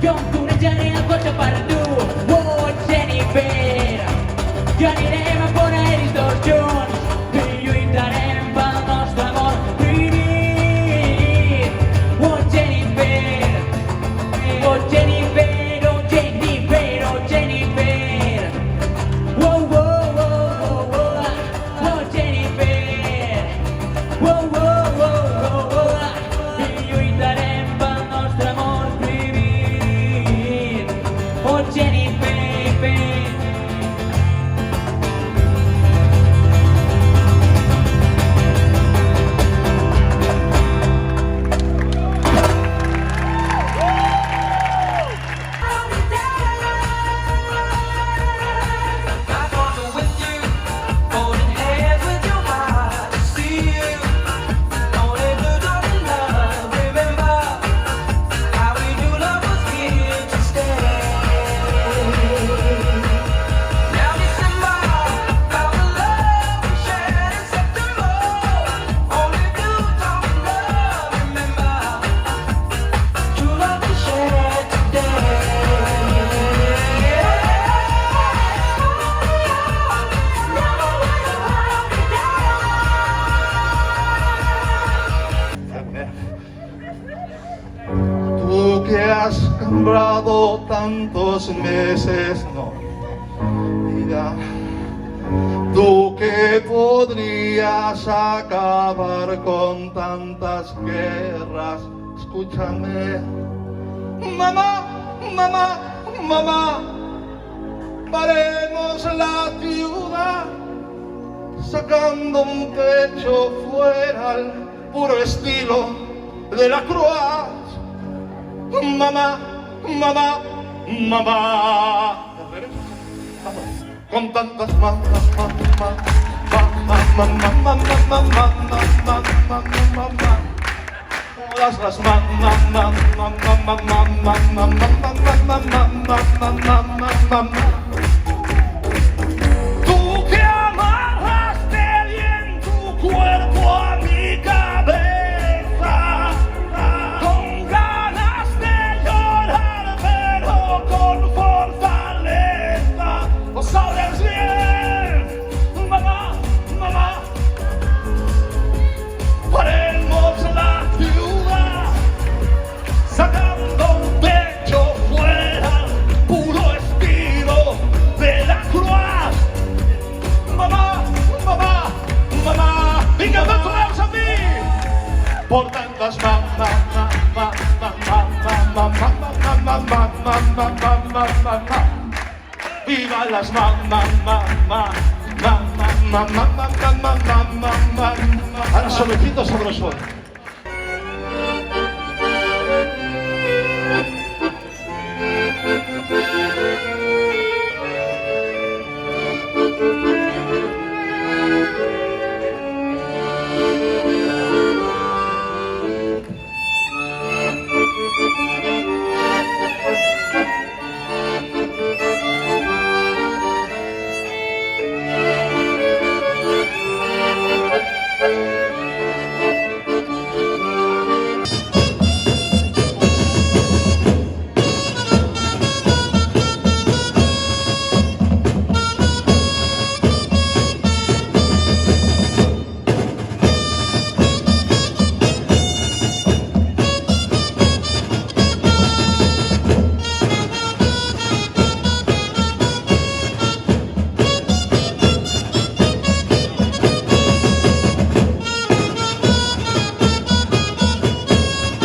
Jo em conejaré el cotxe per tu, oh Jennifer. I anirem a por aeris tots junts i lluitarem pel nostre amor prohibit. Oh Jennifer, oh Jennifer, oh Jennifer, oh Jennifer. Oh, oh, oh, oh, oh, oh Jennifer. Oh, oh, oh, oh, oh, i lluitarem pel nostre amor prohibit. Oh Jennifer. Tú que has sembrado tantos meses, no, vida. Tú que podrías acabar con tantas guerras, escúchame. Mamá, mamá, mamá, paremos la ciudad, sacando un pecho fuera al puro estilo de la Croix. Mamá, mamá, mamá, con tantas mamás, todas las mamás. Tú que amarraste bien tu cuerpo a mi cabeza, con ganas de llorar pero con fortaleza. Lo sabes bien, mamá, mamá. Paremos la ciudad, sacando un pecho fuera, puro estilo de la Croix. Mamá, mamá, mamá, vinga, va, tornem a mi. Por tantas viva las Ahora suavecito, sabrosón.